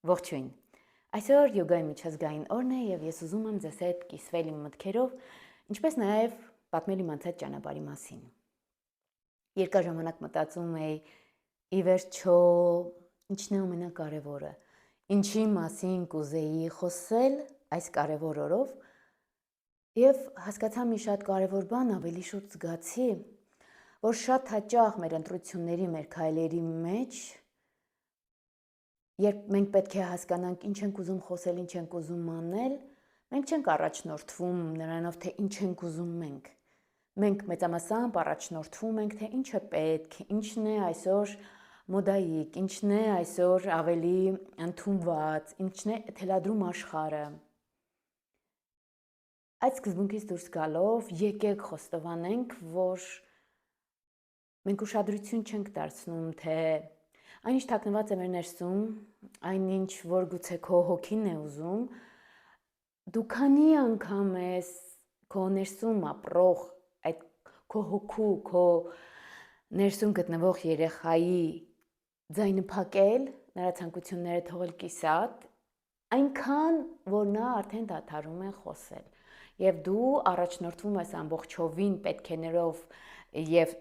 Ողջույն։ Այսօր յոգայի միջազգային օրն է եւ ես ուզում եմ ձեզ հետ կիսվել իմ մտքերով, ինչպես նաեւ պատմել իմ անցած ճանապարհի մասին։ Երկար ժամանակ մտածում էի, ի վերջո, ինչն է ամենակարևորը, ինչի մասին կուզեի խոսել այս կարևոր օրով, եւ հասկացա մի շատ կարևոր բան, ավելի շուտ զգացի, որ շատ հաճախ մեր ընտրությունների, մեր քայլերի մեջ երբ մենք պետք է հասկանանք ինչ ենք ուզում խոսել, ինչ ենք ուզում անել, մենք չենք առաջնորդվում նրանով, թե ինչ ենք ուզում մենք։ Մենք մեծամասամբ առաջնորդվում ենք, թե ինչ է պետք, ինչն է այսօր մոդայիկ, ինչն է այսօր ավելի ընդունված, ինչն է թելադրում աշխարհը։ Այդ սկզբունքից դուրս գալով եկեք խոստովանենք, որ մենք ուշադրություն չենք դարձնում, թե այնինչ թաքնված է մեր ներսում, այնինչ որ գուցե քո հոգին է ուզում, դու քանի անգամ ես քո ներսում ապրող, այդ քո հոգու, քո ներսում գտնվող երեխայի ձայնը փակել, նրա ցանկությունները թողել կիսատ, այնքան, որ նա արդեն դադարում է խոսել։ Եվ դու առաջնորդվում ես ամբողջովին պետքերով եւ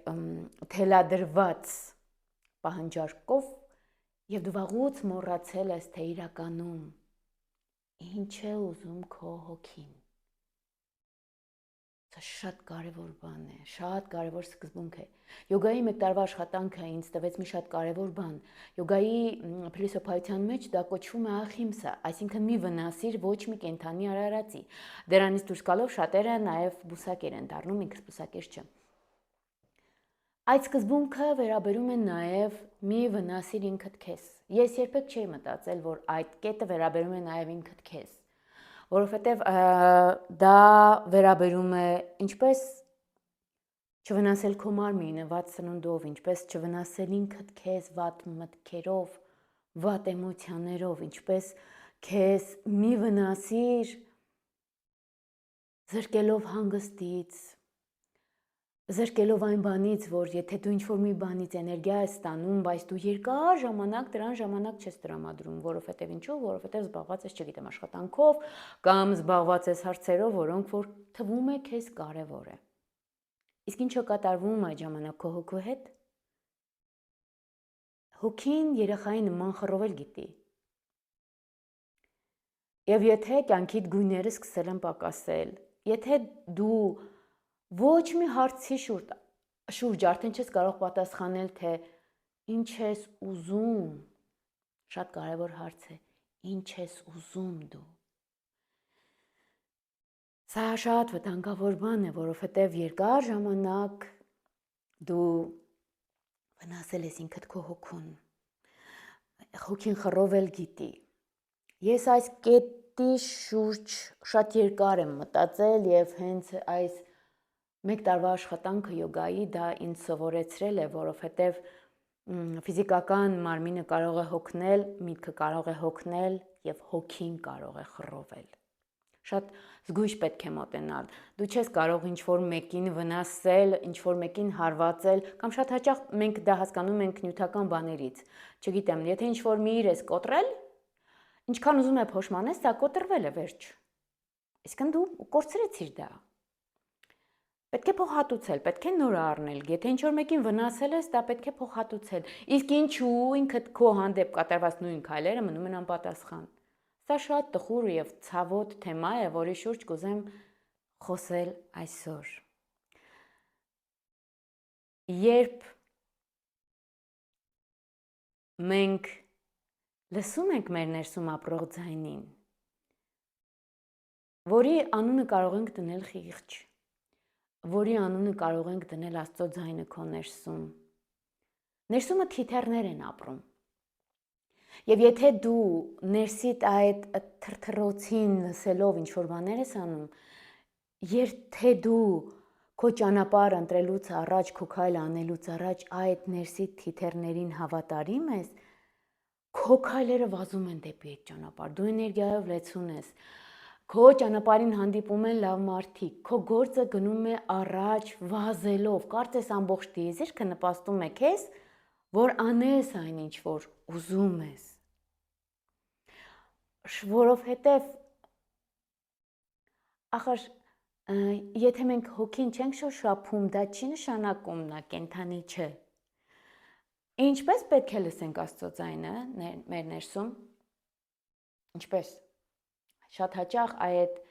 թելադրված պահանջարկով եւ դու վաղուց մոռացել ես, թե իրականում ինչ է ուզում քո հոգին։ Սա շատ կարևոր բան է, շատ կարևոր սկզբունք է։ Յոգայի 1 տարվա աշխատանքը ինձ տվեց մի շատ կարևոր բան։ Յոգայի փիլիսոփայության մեջ դա կոչվում է ախիմսա, այսինքն մի վնասիր ոչ մի կենդանի արարածի։ Դրանից դուրս գալով շատերը նաև բուսակեր են դառնում, ինքս բուսակեր չեմ։ Այդ սկզբունքը վերաբերում է նաև մի վնասիր ինքդ քեզ։ Ես երբեք չէի մտածել, որ այդ կետը վերաբերում է նաև ինքդ քեզ, որովհետև դա վերաբերում է ինչպես չվնասել քո մարմինը վատ սնունդով, ինչպես չվնասել ինքդ քեզ վատ մտքերով, վատ էմոցիաներով, ինչպես քեզ մի վնասիր զրկելով հանգստից, զրկելով այն բանից, որ եթե դու ինչ-որ մի բանից էներգիա ես ստանում, բայց դու երկար ժամանակ դրան ժամանակ չես տրամադրում, որովհետև ինչու, որովհետև զբաղված ես, չգիտեմ, աշխատանքով կամ զբաղված ես հարցերով, որոնք որ թվում է քեզ կարևոր է։ Իսկ ինչ է կատարվում այդ ժամանակ քո հոգու հետ։ Հոգին երեխայի նման խռովել գիտի։ Եվ եթե կյանքիդ գույները սկսել են պակասել, եթե դու ոչ մի հարցի շուրջ արդեն չես կարող պատասխանել, թե ինչ ես ուզում, շատ կարևոր հարց է, ինչ ես ուզում դու։ Սա շատ վտանգավոր բան է, որովհետև երկար ժամանակ դու վնասել ես ինքդ քո հոգուն, հոգին խռովել գիտի։ Ես այս կետի շուրջ շատ երկար եմ մտածել եւ հենց այս 1 տարվա աշխատանքը յոգայի դա ինձ սովորեցրել է, որովհետև ֆիզիկական մարմինը կարող է հոգնել, միտքը կարող է հոգնել եւ հոգին կարող է խռովել։ Շատ զգույշ պետք է մոտենալ։ Դու չես կարող ինչ-որ մեկին վնասել, ինչ-որ մեկին հարվածել, կամ շատ հաճախ մենք դա հասկանում ենք նյութական բաներից։ Չգիտեմ, եթե ինչ-որ մի իր ես կոտրել, ինչքան ուզում է փոշմանես, դա կոտրվել է վերջ։ Այսինքն դու կորցրեցիր դա։ Պետք է փոխհատուցել, պետք է նոր առնել։ Եթե ինչ-որ մեկին վնասել ես, դա պետք է փոխհատուցել։ Իսկ ինչու ինքդ քո հանդեպ կատարված նույն քայլերը մնում են անպատասխան։ Սա շատ տխուր եւ ցավոտ թեմա է, որի շուրջ կուզեմ խոսել այսօր։ Երբ մենք լսում ենք մեր ներսում ապրող ձայնին, որի անունը կարող ենք դնել խիղճ, որի անունը կարող ենք դնել Աստծո ձայնը քո ներսում։ Ներսումը թիթեռներ են ապրում։ Եվ եթե դու ներսիդ այդ թրթռոցին լսելով ինչ-որ բաներ ես անում, եթե դու քո ճանապարհ ընտրելուց առաջ, քո քայլ անելուց առաջ այդ ներսիդ թիթեռներին հավատարիմ ես, քո քայլերը վազում են դեպի այդ ճանապարհ, դու էներգիայով լեցուն ես, քո ճանապարհին հանդիպում են լավ մարդիկ, քո գործը գնում է առաջ վազելով, կարծես ամբողջ դիեզերքը նպաստում է քեզ, որ անես այն ինչ որ ուզում ես։ որովհետև ախր եթե մենք հոգին չենք շոշափում, դա չի նշանակում նա կենդանի չէ։ Ինչպես պետք է լսենք Աստծո ձայնը մեր ներսում։ Ինչպես շատ հաճախ այդ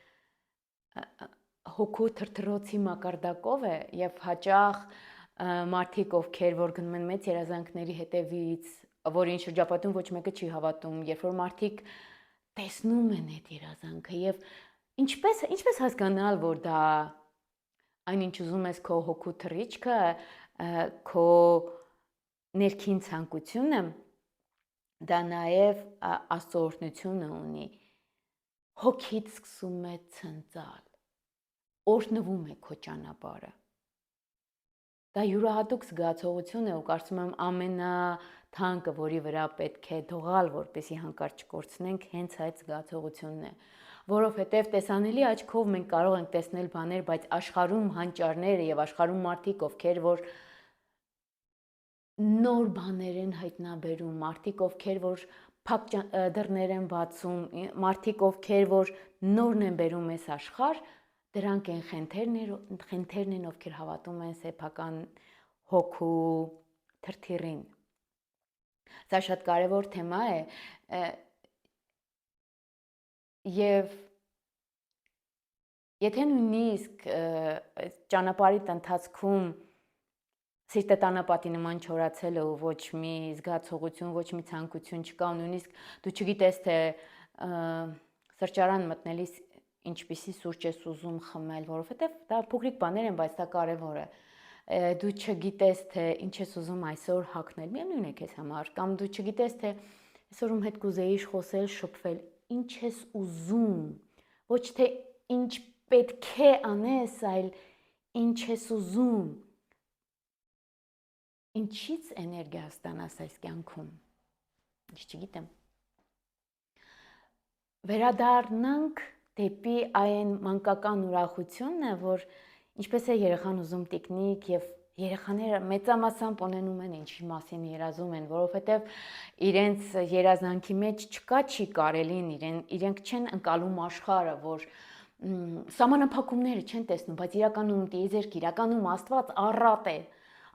հոգու թրթռոցի մակարդակով է եւ հաճախ մարդիկ, ովքեր որ գնում են մեծ երազանքների հետևից, որին շրջապատում ոչ մեկը չի հավատում, երբ որ մարդիկ տեսնում են այդ երազանքը եւ ինչպես հասկանալ, որ դա այնինչ ուզում ես քո հոգու թռիչքը, քո ներքին ցանկությունը, դա նաև Աստծո օրհնությունը ունի։ Հոգիդ սկսում է ցնծալ, օրհնվում է քո ճանապարհը։ Դա յուրահատուկ զգացողություն է ու կարծում եմ ամենաթանկը, որի վրա պետք է դողալ, որպեսզի հանկարծ չկորցնենք, հենց այդ զգացողությունն է։ Որովհետև տեսանելի աչքով մենք կարող ենք տեսնել բաներ, բայց աշխարհում հանճարները եւ աշխարհում մարդիկ, ովքեր որ նոր բաներ են հայտնաբերում, մարդիկ, ովքեր որ փակ դռներ են բացում, մարդիկ, ովքեր որ նորն են բերում այս աշխարհ, դրանք են խենթերն են, ովքեր հավատում են սեփական հոգու թրթիռին։ Սա շատ կարևոր թեմա է եւ եթե նույնիսկ ճանապարհի ընթացքում սիրտը տանապատի նման չորացել է ու ոչ մի զգացողություն, ոչ մի ցանկություն չկա, նույնիսկ դու չգիտես թե սրճարան մտնելիս ինչպիսի սուրճ ես ուզում խմել, որովհետև դա փոքրիկ բաներ են, բայց դա կարևոր է։ Դու չգիտես թե ինչ ես ուզում այսօր հագնել, միևնույն է քեզ համար, կամ դու չգիտես թե այսօր ում հետ կուզեիր խոսել, շփվել, ինչ ես ուզում, ոչ թե ինչ պետք է անես, այլ ինչ ես ուզում։ Ինչից էներգիա ստանաս այս կյանքում։ Ինչ չգիտեմ։ Վերադառնանք դեպի այն մանկական ուրախությունն է, որ ինչպես է երեխան ուզում տիկնիկ եւ երեխաները մեծամասամբ ունենում են ինչի մասին երազում են, որովհետեւ իրենց երազանքի մեջ չկա չի կարելին, իրենք չեն ընկալում աշխարհը, որ սահմանափակումները չեն տեսնում, բայց իրականում տիեզերք, իրականում Աստված առատ է,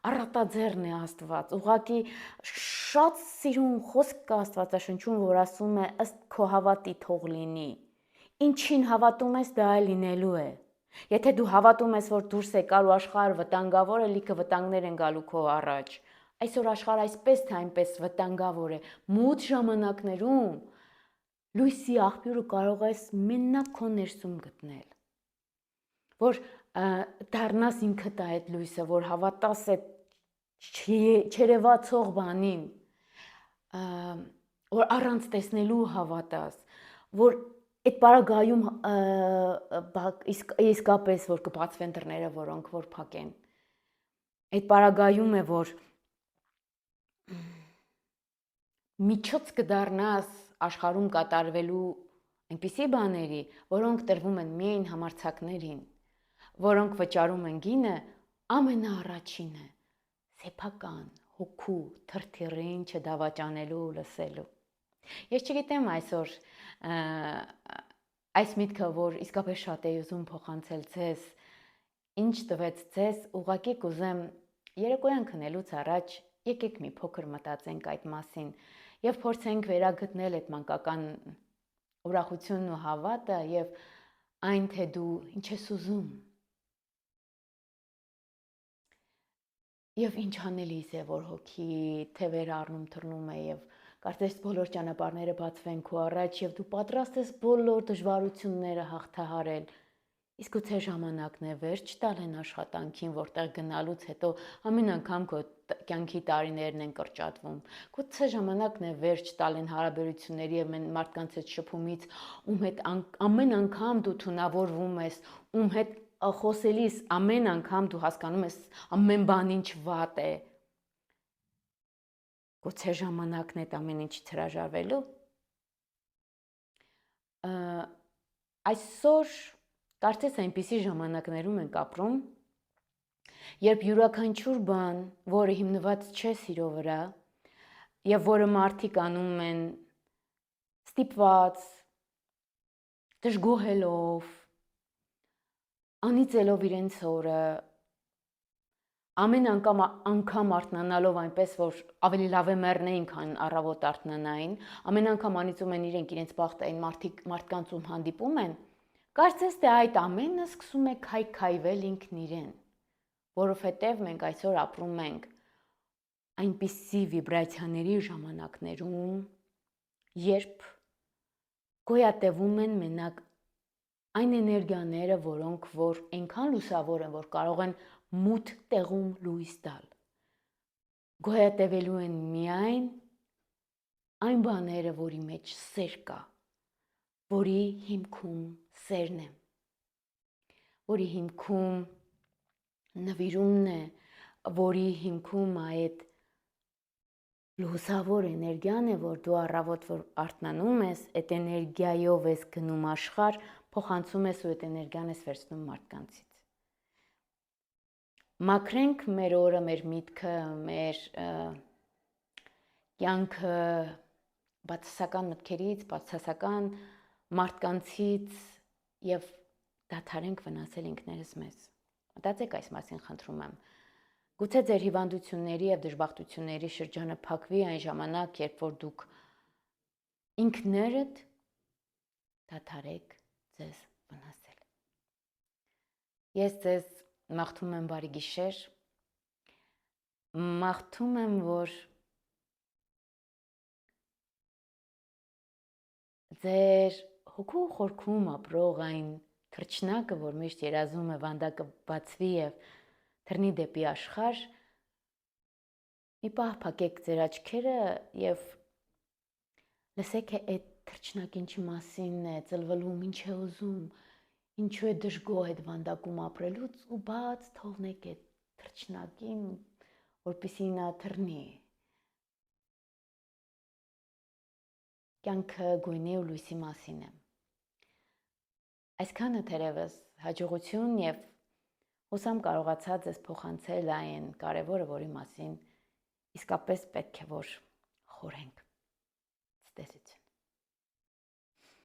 առատաձեռն է Աստված, ուղղակի շատ սիրուն խոսք կա Աստվածաշնչում, որ ասում է ըստ քո հավատի թող լինի, ինչին հավատում ես դա էլ լինելու է, եթե դու հավատում ես, որ դուրս եկար ու աշխարհը վտանգավոր է, լիքը վտանգներ են գալու քո առաջ, այսօր աշխարհը այսպես թե այնպես վտանգավոր է, մութ ժամանակներում լույսի աղբյուրը կարող ես մենակ քո ներսում գտնել, որ դառնաս ինքդ այդ լույսը, որ հավատաս այդ չերևացող բանին, որ առանց տեսնելու հավատաս, որ այդ պարագայում իսկապես որ կբացվեն դռները, որոնք որ փակեն, այդ պարագայում է, որ միջոց կդառնաս աշխարհում կատարվելու այնպիսի բաների, որոնք տրվում են միայն համարձակներին, որոնք վճարում են գինը, ամենաառաջինը սեփական հոգու թրթիռին չդավաճանելու ու լսելու։ Ես չգիտեմ այսօր այս միտքը, որ իսկապես շատ էի ուզում փոխանցել ձեզ, ինչ տվեց ձեզ, ուղղակի կուզեմ երեկոյան քնելուց առաջ եկեք մի փոքր մտածենք այդ մասին եւ փորձենք վերագտնել այդ մանկական ուրախությունն ու հավատը եւ այն թե դու ինչ ես ուզում եւ ինչ անելիս է, որ հոգի թևեր առնում թռնում է եւ կարծես բոլոր ճանապարհները բացվեն քո առաջ եւ դու պատրաստ ես բոլոր դժվարությունները հաղթահարել։ Իսկ գուցե ժամանակն է վերջ տալ այն աշխատանքին, որտեղ գնալուց հետո ամեն անգամ քո կյանքի տարիներն են կրճատվում։ Գուցե ժամանակն է վերջ տալ այն հարաբերությունների եւ մարդկանց հետ շփումից, ում հետ ամեն անգամ դու թունավորվում ես, ում հետ խոսելիս ամեն անգամ դու հասկանում ես ամեն բան ինչ վատ է։ Գուցե ժամանակն է ամեն ինչից հրաժարվելու։ Այսօր կարծես այնպիսի ժամանակներում ենք ապրում, երբ յուրաքանչյուր բան, որը հիմնված չէ սիրո վրա, եւ որը մարդիկ անում են ստիպված, դժգոհելով, անիծելով իրենց օրը, ամեն անգամ արթնանալով այնպես, որ ավելի լավ է մեռնեին, քան առավոտ արթնանային, ամեն անգամ անիծում են իրենց բախտը այն մարդկանց ում հանդիպում են, կարծես թե այդ ամենը սկսում է քայքայվել ինքն իրեն, որովհետև մենք այսօր ապրում ենք այնպիսի վիբրացիաների ժամանակներում, երբ գոյատևում են մենակ այն էներգիաները, որոնք որ այնքան լուսավոր են, որ կարող են մութ տեղում լույս տալ։ Գոյատևելու են միայն այն բաները, որի մեջ սեր կա, որի հիմքում սերն է, որի հիմքում նվիրումն է, որի հիմքում այդ լուսավոր էներգիան է, որ դու առավոտ որ արթնանում ես, այդ էներգիայով ես գնում աշխարհ, փոխանցում ես ու այդ էներգիան ես վերցնում մարդկանցից։ Մաքրենք մեր օրը, մեր միտքը, մեր կյանքը բացասական մտքերից, բացասական մարդկանցից եւ դադարենք վնասել ինքներս մեզ։ Մտածեք այս մասին, խնդրում եմ։ Գուցե ձեր հիվանդությունների եւ դժբախտությունների շրջանը փակվի այն ժամանակ, երբ որ դուք ինքներդ դադարեք ձեզ վնասել։ Ես ձեզ մաղթում եմ բարի գիշեր, մաղթում եմ, որ ձեր հոգու խորքում ապրող այն թռչնակը, որ միշտ երազում է վանդակը բացվի եւ թռնի դեպի աշխարհ, մի պահ փակեք ձեր աչքերը եւ լսեք այդ թռչնակը ինչի մասին է, ծլվելում, ինչ է ուզում, ինչու է դժգոհ այդ վանդակում ապրելուց ու բաց թողնեք այդ թռչնակին, որպեսզի նա թռնի։ Կյանքը գույնի ու լույսի մասին է։ Այսքանը թերևս հաջողություն եւ հուսամ կարողացա ձեզ փոխանցել այն կարևորը, որի մասին իսկապես պետք է որ խորհենք։ Ցտեսություն։